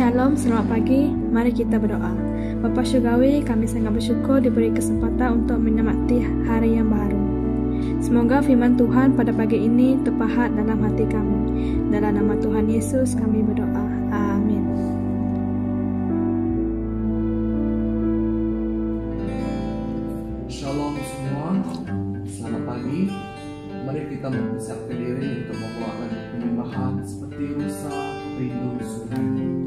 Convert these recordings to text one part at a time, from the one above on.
Shalom, selamat pagi. Mari kita berdoa. Bapa Syurgawi, kami sangat bersyukur diberi kesempatan untuk menikmati hari yang baru. Semoga firman Tuhan pada pagi ini terpahat dalam hati kami. Dalam nama Tuhan Yesus kami berdoa. Amin. Shalom semua, selamat pagi. Mari kita mempersiapkan diri untuk membawakan penyembahan seperti rusa rindu surgamu.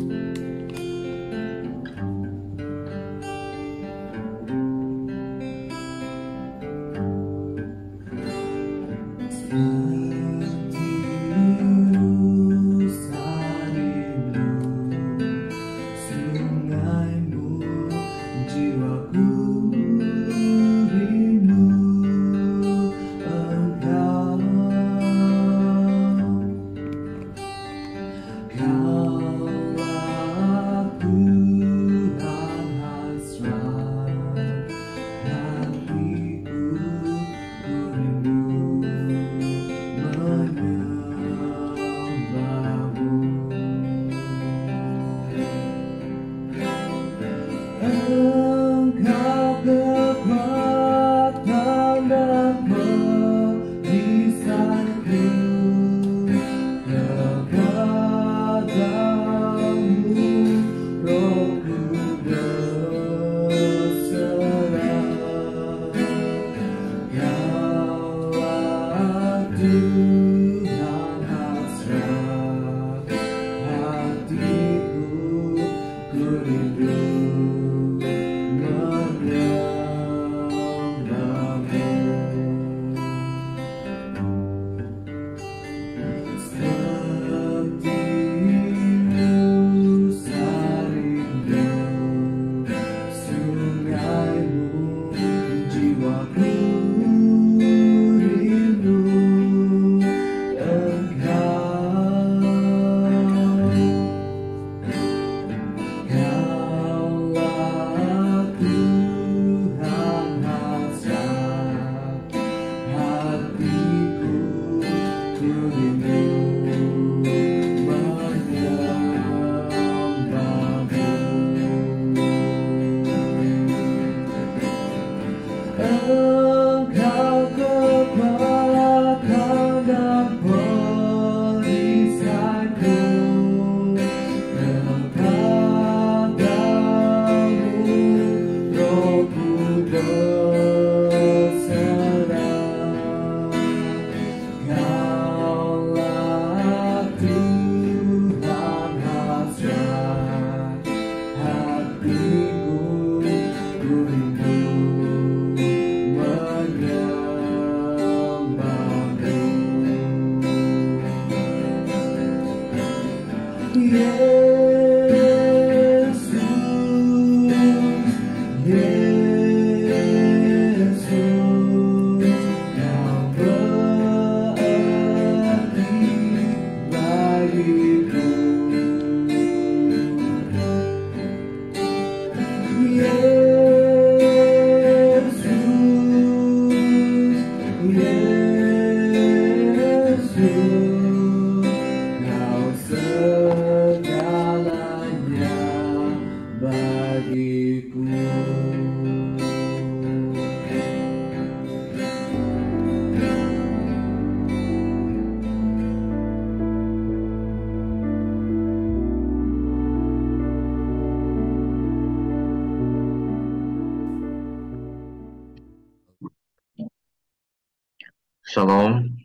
Shalom,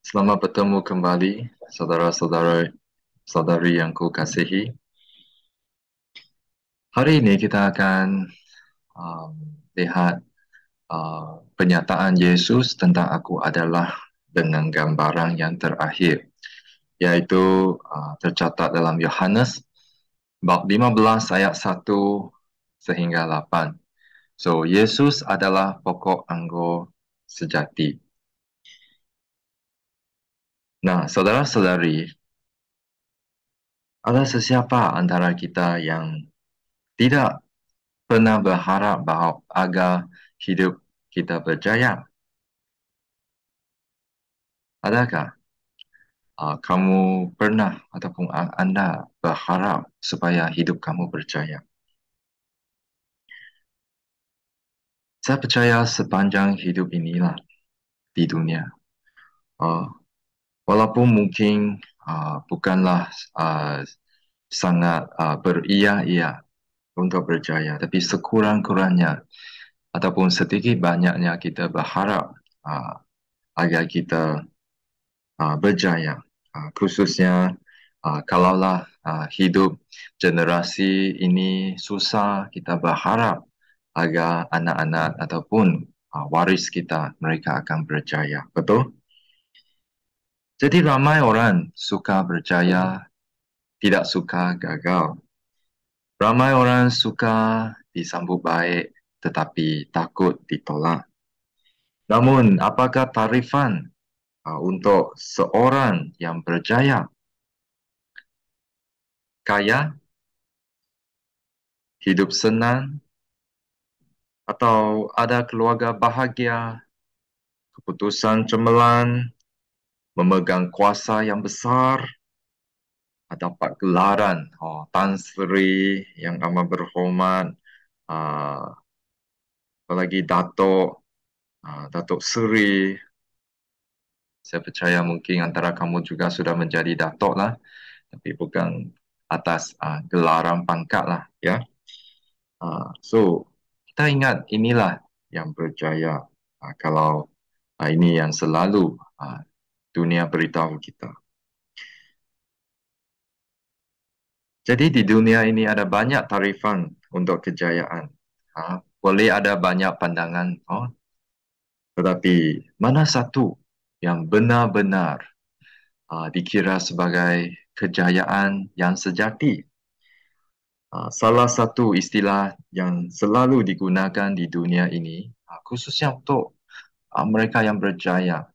selamat bertemu kembali saudara-saudari yang kukasihi. Hari ini kita akan lihat penyataan Yesus tentang aku adalah dengan gambaran yang terakhir, yaitu tercatat dalam Yohanes bab 15 ayat 1 sehingga 8. So, Yesus adalah pokok anggur sejati. Nah, saudara-saudari, ada sesiapa antara kita yang tidak pernah berharap bahawa agar hidup kita berjaya? Adakah? kamu pernah ataupun Anda berharap supaya hidup kamu berjaya? Saya percaya sepanjang hidup inilah di dunia, uh, walaupun mungkin bukanlah sangat beria-ia untuk berjaya, tapi sekurang-kurangnya ataupun sedikit banyaknya kita berharap agar kita berjaya. Khususnya kalaulah hidup generasi ini susah, kita berharap agar anak-anak ataupun waris kita, mereka akan berjaya. Betul? Jadi ramai orang suka berjaya, tidak suka gagal. Ramai orang suka disambut baik, tetapi takut ditolak. Namun, apakah tarifan untuk seorang yang berjaya? Kaya, hidup senang, atau ada keluarga bahagia, keputusan cemerlang, memegang kuasa yang besar, dapat gelaran Tan Sri yang amat berhormat, apalagi Datuk Seri. Saya percaya mungkin antara kamu juga sudah menjadi datuk lah, tapi bukan atas gelaran pangkat lah, ya. So kita ingat inilah yang berjaya. Kalau ini yang selalu dunia beritahu kita. Jadi di dunia ini ada banyak tarifan untuk kejayaan. Boleh ada banyak pandangan, tetapi mana satu yang benar-benar dikira sebagai kejayaan yang sejati? Salah satu istilah yang selalu digunakan di dunia ini, khususnya untuk mereka yang berjaya,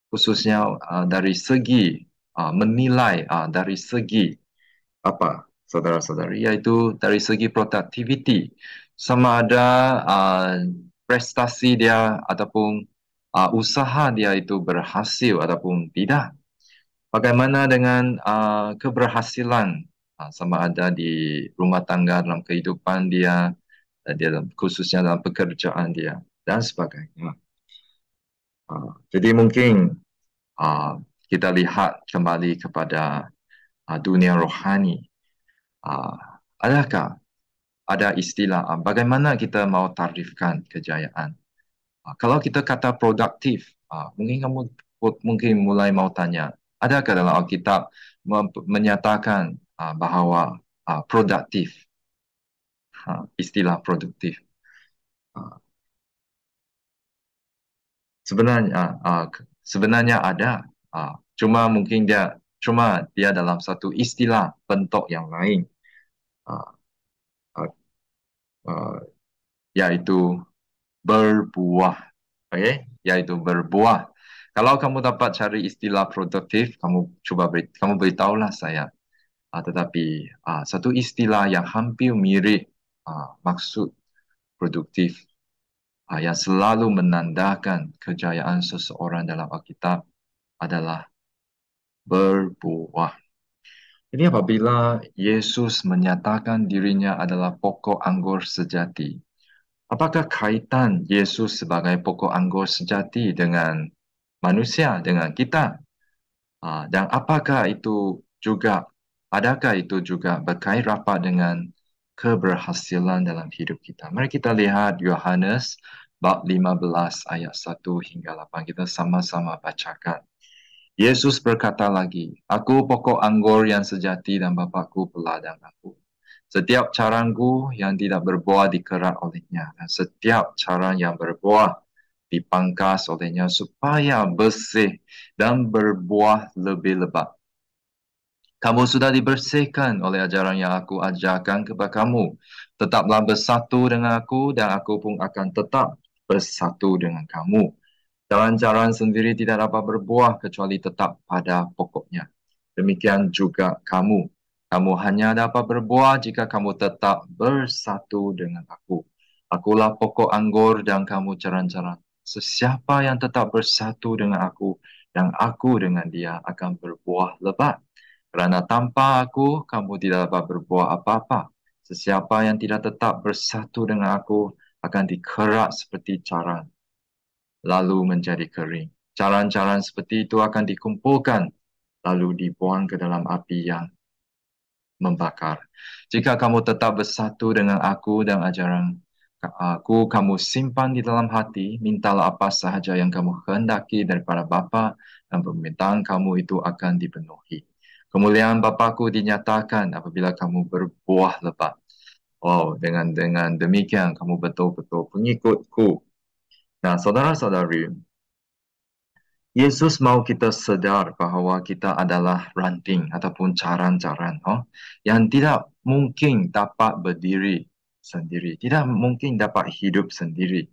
khususnya dari segi menilai, dari segi apa, saudara-saudari, iaitu dari segi produktiviti, sama ada prestasi dia ataupun usaha dia itu berhasil ataupun tidak. Bagaimana dengan keberhasilan, sama ada di rumah tangga, dalam kehidupan dia, khususnya dalam pekerjaan dia, dan sebagainya. Jadi mungkin kita lihat kembali kepada dunia rohani. Adakah ada istilah bagaimana kita mau tarifkan kejayaan? Kalau kita kata produktif, mungkin kamu mulai mau tanya, adakah dalam Alkitab menyatakan bahawa produktif, istilah produktif? Sebenarnya ada, cuma mungkin dia dalam satu istilah bentuk yang lain, yaitu berbuah. Okay? Yaitu berbuah. Kalau kamu dapat cari istilah produktif, kamu beritahulah saya. Tetapi satu istilah yang hampir mirip maksud produktif, yang selalu menandakan kejayaan seseorang dalam Alkitab adalah berbuah. Jadi apabila Yesus menyatakan dirinya adalah pokok anggur sejati, apakah kaitan Yesus sebagai pokok anggur sejati dengan manusia, dengan kita? Dan adakah itu juga berkait rapat dengan keberhasilan dalam hidup kita? Mari kita lihat Yohanes bab 15 ayat 1 hingga 8. Kita sama-sama bacakan. Yesus berkata lagi, "Aku pokok anggur yang sejati dan Bapa-Ku peladang aku. Setiap carangku yang tidak berbuah dikerat olehnya, dan setiap carang yang berbuah dipangkas olehnya supaya bersih dan berbuah lebih lebat. Kamu sudah dibersihkan oleh ajaran yang aku ajarkan kepada kamu. Tetaplah bersatu dengan aku dan aku pun akan tetap bersatu dengan kamu. Carang-carang sendiri tidak dapat berbuah kecuali tetap pada pokoknya. Demikian juga kamu. Kamu hanya dapat berbuah jika kamu tetap bersatu dengan aku. Akulah pokok anggur dan kamu carang-carang. Sesiapa yang tetap bersatu dengan aku dan aku dengan dia akan berbuah lebat. Kerana tanpa aku, kamu tidak dapat berbuah apa-apa. Sesiapa yang tidak tetap bersatu dengan aku akan dikerak seperti caran, lalu menjadi kering. Caran-caran seperti itu akan dikumpulkan, lalu dibuang ke dalam api yang membakar. Jika kamu tetap bersatu dengan aku dan ajaran aku, kamu simpan di dalam hati, mintalah apa sahaja yang kamu kehendaki daripada Bapa, dan permintaan kamu itu akan dipenuhi. Kemuliaan Bapakku dinyatakan apabila kamu berbuah lebat. Oh, dengan demikian kamu betul-betul pengikutku. Nah, saudara-saudari, Yesus mau kita sedar bahawa kita adalah ranting ataupun caran-caran yang tidak mungkin dapat berdiri sendiri, tidak mungkin dapat hidup sendiri.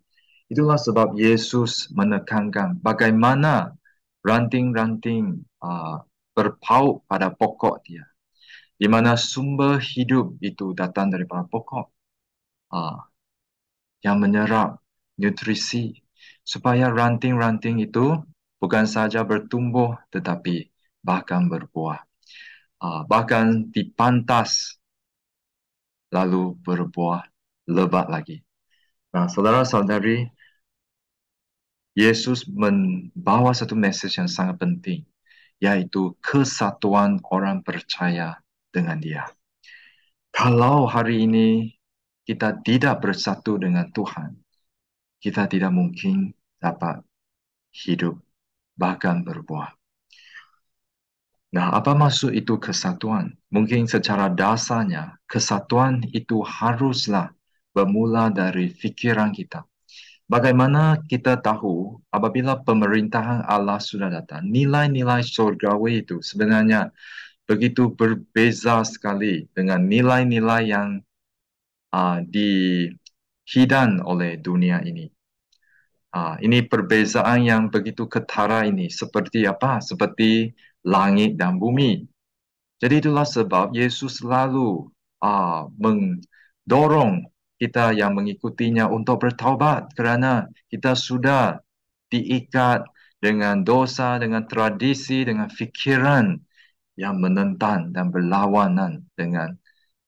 Itulah sebab Yesus menekankan bagaimana ranting-ranting berpaut pada pokok dia, di mana sumber hidup itu datang daripada pokok yang menyerap nutrisi, supaya ranting-ranting itu bukan saja bertumbuh tetapi bahkan berbuah. Bahkan dipantas lalu berbuah lebat lagi. Nah, saudara-saudari, Yesus membawa satu mesej yang sangat penting, yaitu kesatuan orang percaya dengan Dia. Kalau hari ini kita tidak bersatu dengan Tuhan, kita tidak mungkin dapat hidup bahkan berbuah. Nah, apa maksud itu kesatuan? Mungkin secara dasarnya, kesatuan itu haruslah bermula dari fikiran kita. Bagaimana kita tahu apabila pemerintahan Allah sudah datang, nilai-nilai surgawi itu sebenarnya begitu berbeza sekali dengan nilai-nilai yang dihidang oleh dunia ini. Ini perbezaan yang begitu ketara ini. Seperti apa? Seperti langit dan bumi. Jadi itulah sebab Yesus selalu mendorong kita yang mengikutinya untuk bertaubat, kerana kita sudah diikat dengan dosa, dengan tradisi, dengan fikiran yang menentang dan berlawanan dengan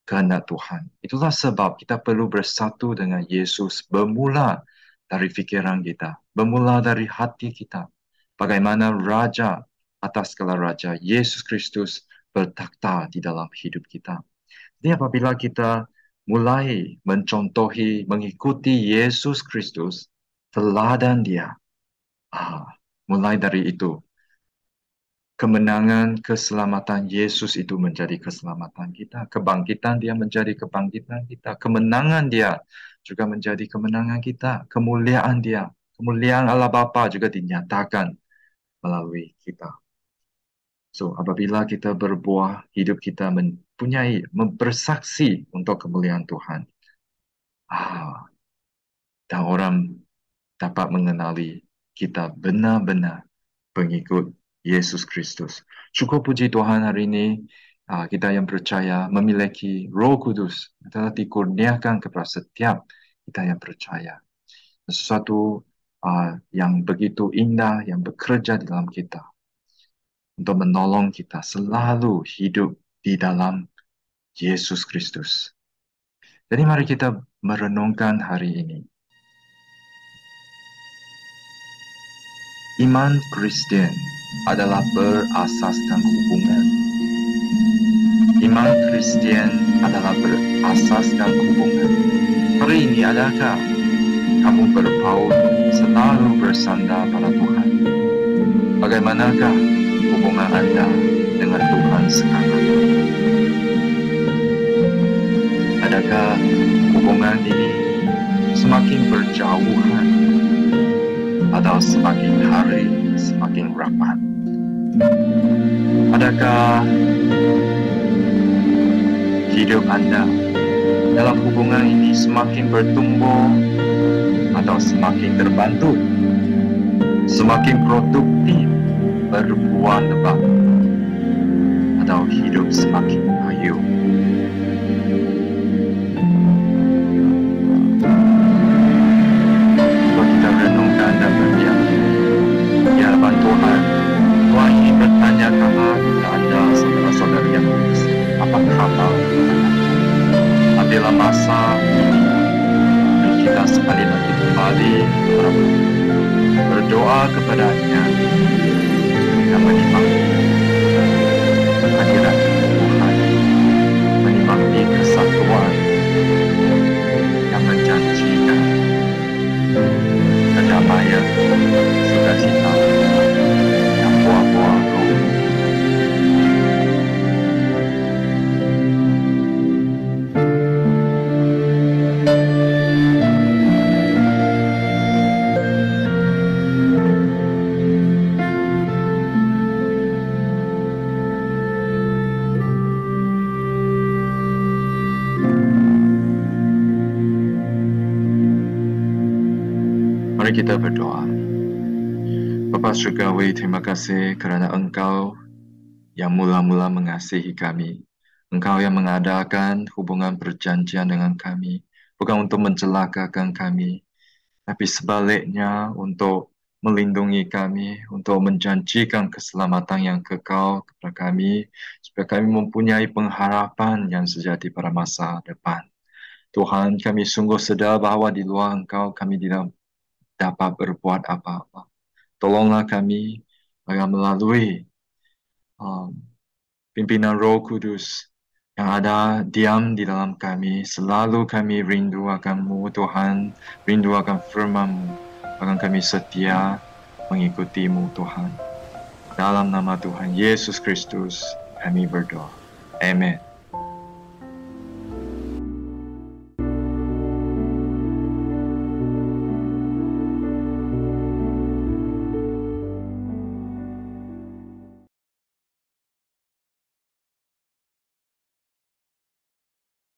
kehendak Tuhan. Itulah sebab kita perlu bersatu dengan Yesus, bermula dari fikiran kita, bermula dari hati kita. Bagaimana Raja atas segala Raja, Yesus Kristus, bertakhta di dalam hidup kita. Jadi apabila kita mulai mencontohi, mengikuti Yesus Kristus, teladan Dia, mulai dari itu, kemenangan, keselamatan Yesus itu menjadi keselamatan kita. Kebangkitan Dia menjadi kebangkitan kita. Kemenangan Dia juga menjadi kemenangan kita. Kemuliaan Dia, kemuliaan Allah Bapa juga dinyatakan melalui kita. So, apabila kita berbuah, hidup kita bersaksi untuk kemuliaan Tuhan. Dan orang dapat mengenali kita benar-benar pengikut Yesus Kristus. Syukur puji Tuhan, hari ini kita yang percaya memiliki Roh Kudus telah dikurniakan kepada setiap kita yang percaya. Sesuatu yang begitu indah yang bekerja di dalam kita untuk menolong kita selalu hidup di dalam Yesus Kristus. Jadi mari kita merenungkan hari ini. Iman Kristen adalah berasaskan hubungan. Iman Kristen adalah berasaskan hubungan. Hari ini adakah kamu berpaut selalu bersandar pada Tuhan? Bagaimanakah hubungan Anda dengan Tuhan sekarang? Adakah hubungan ini semakin berjauhan atau semakin hari semakin rapat? Adakah hidup Anda dalam hubungan ini semakin bertumbuh atau semakin terbantu, semakin produktif, berbuah lebat, atau hidup semakin ayu? Coba kita renungkan dan berdiam di hadapan Tuhan. Engkau Tuhan. Ambillah masa ini, beri kita sekali lagi kembali berdoa kepadanya dan menikmati hadirat Tuhan, menikmati kesatuan yang menjanjikan kedamaian, sukacita, dan buah-buah roh. Mari kita berdoa. Bapa Surgawi, terima kasih kerana Engkau yang mula-mula mengasihi kami. Engkau yang mengadakan hubungan perjanjian dengan kami, bukan untuk mencelakakan kami, tapi sebaliknya untuk melindungi kami, untuk menjanjikan keselamatan yang kekal kepada kami, supaya kami mempunyai pengharapan yang sejati pada masa depan. Tuhan, kami sungguh sedar bahawa di luar Engkau kami tidak dapat berbuat apa-apa. Tolonglah kami agar melalui pimpinan Roh Kudus yang ada diam di dalam kami, selalu kami rindu akan-Mu Tuhan, rindu akan firman-Mu, akan kami setia mengikuti-Mu Tuhan. Dalam nama Tuhan Yesus Kristus kami berdoa. Amin.